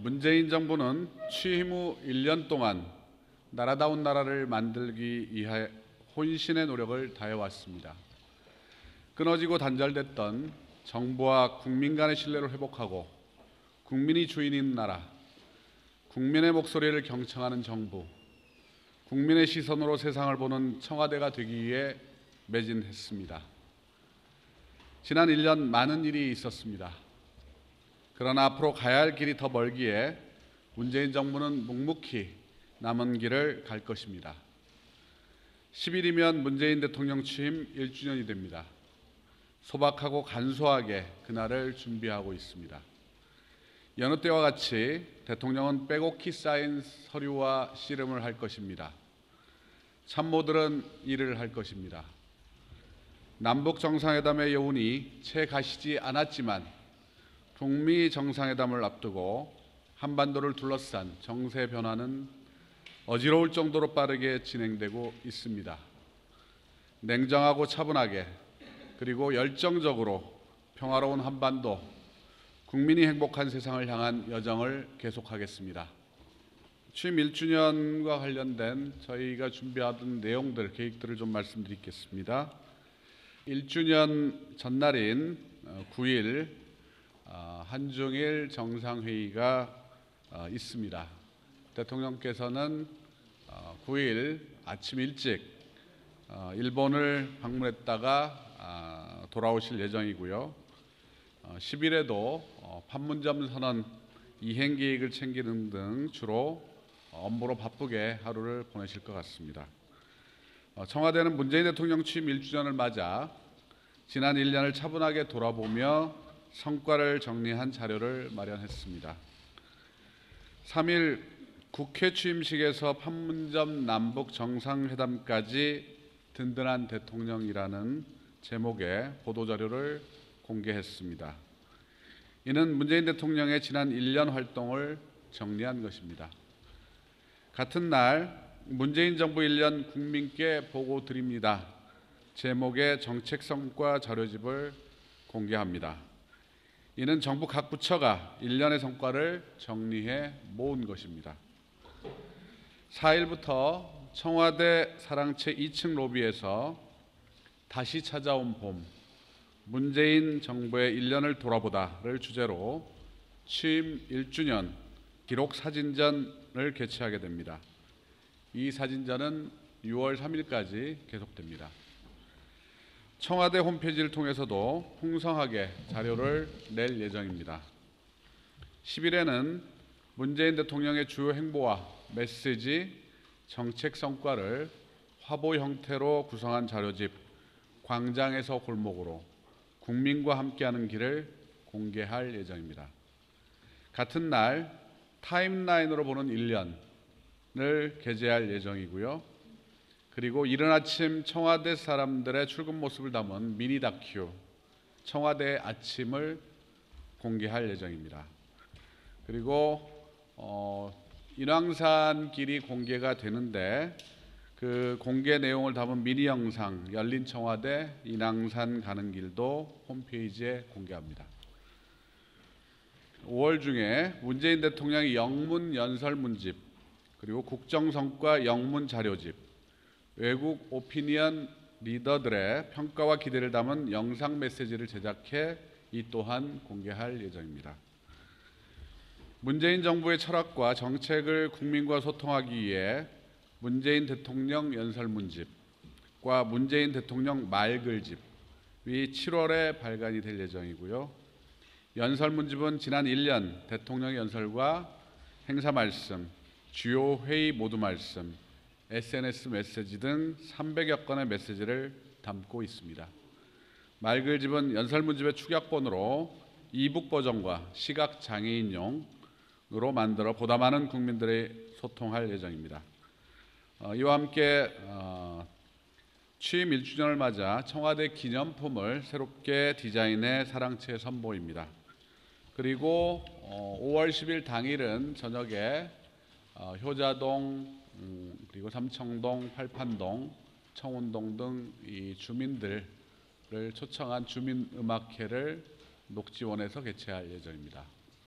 문재인 정부는 취임 후 1년 동안 나라다운 나라를 만들기 위해 혼신의 노력을 다해왔습니다. 끊어지고 단절됐던 정부와 국민 간의 신뢰를 회복하고 국민이 주인인 나라, 국민의 목소리를 경청하는 정부, 국민의 시선으로 세상을 보는 청와대가 되기 위해 매진했습니다. 지난 1년 많은 일이 있었습니다. 그러나 앞으로 가야 할 길이 더 멀기에 문재인 정부는 묵묵히 남은 길을 갈 것입니다. 10일이면 문재인 대통령 취임 1주년이 됩니다. 소박하고 간소하게 그날을 준비하고 있습니다. 여느 때와 같이 대통령은 빼곡히 쌓인 서류와 씨름을 할 것입니다. 참모들은 일을 할 것입니다. 남북 정상회담의 여운이 채 가시지 않았지만 북미 정상회담을 앞두고 한반도를 둘러싼 정세 변화는 어지러울 정도로 빠르게 진행되고 있습니다. 냉정하고 차분하게 그리고 열정적으로 평화로운 한반도, 국민이 행복한 세상을 향한 여정을 계속하겠습니다. 취임 1주년과 관련된 저희가 준비하던 내용들, 계획들을 좀 말씀드리겠습니다. 1주년 전날인 9일 한중일 정상회의가 있습니다. 대통령께서는 9일 아침 일찍 일본을 방문했다가 돌아오실 예정이고요. 10일에도 판문점 선언 이행 계획을 챙기는 등 주로 업무로 바쁘게 하루를 보내실 것 같습니다. 청와대는 문재인 대통령 취임 1주년을 맞아 지난 1년을 차분하게 돌아보며 성과를 정리한 자료를 마련했습니다. 3일 국회 취임식에서 판문점 남북 정상회담까지 든든한 대통령이라는 제목의 보도자료를 공개했습니다. 이는 문재인 대통령의 지난 1년 활동을 정리한 것입니다. 같은 날 문재인 정부 1년 국민께 보고 드립니다. 제목의 정책 성과 자료집을 공개합니다. 이는 정부 각 부처가 1년의 성과를 정리해 모은 것입니다. 4일부터 청와대 사랑채 2층 로비에서 다시 찾아온 봄, 문재인 정부의 1년을 돌아보다를 주제로 취임 1주년 기록 사진전을 개최하게 됩니다. 이 사진전은 6월 3일까지 계속됩니다. 청와대 홈페이지를 통해서도 풍성하게 자료를 낼 예정입니다. 10일에는 문재인 대통령의 주요 행보와 메시지, 정책 성과를 화보 형태로 구성한 자료집 광장에서 골목으로 국민과 함께하는 길을 공개할 예정입니다. 같은 날 타임라인으로 보는 1년을 게재할 예정이고요. 그리고 이른 아침 청와대 사람들의 출근 모습을 담은 미니 다큐 청와대의 아침을 공개할 예정입니다. 그리고 인왕산 길이 공개가 되는데 그 공개 내용을 담은 미니 영상 열린 청와대 인왕산 가는 길도 홈페이지에 공개합니다. 5월 중에 문재인 대통령의 영문 연설문집 그리고 국정성과 영문 자료집, 외국 오피니언 리더들의 평가와 기대를 담은 영상 메시지를 제작해 이 또한 공개할 예정입니다. 문재인 정부의 철학과 정책을 국민과 소통하기 위해 문재인 대통령 연설문집과 문재인 대통령 말글집이 7월에 발간이 될 예정이고요. 연설문집은 지난 1년 대통령의 연설과 행사 말씀, 주요 회의 모두 말씀, SNS 메시지 등 300여 건의 메시지를 담고 있습니다. 말글집은 연설문집의 축약본으로 이북 버전과 시각장애인용으로 만들어 보다 많은 국민들의 소통할 예정입니다. 이와 함께 취임 1주년을 맞아 청와대 기념품을 새롭게 디자인해 사랑채 선보입니다. 그리고 5월 10일 당일은 저녁에 효자동 그리고 삼청동, 팔판동, 청운동 등 이 주민들을 초청한 주민음악회를 녹지원에서 개최할 예정입니다.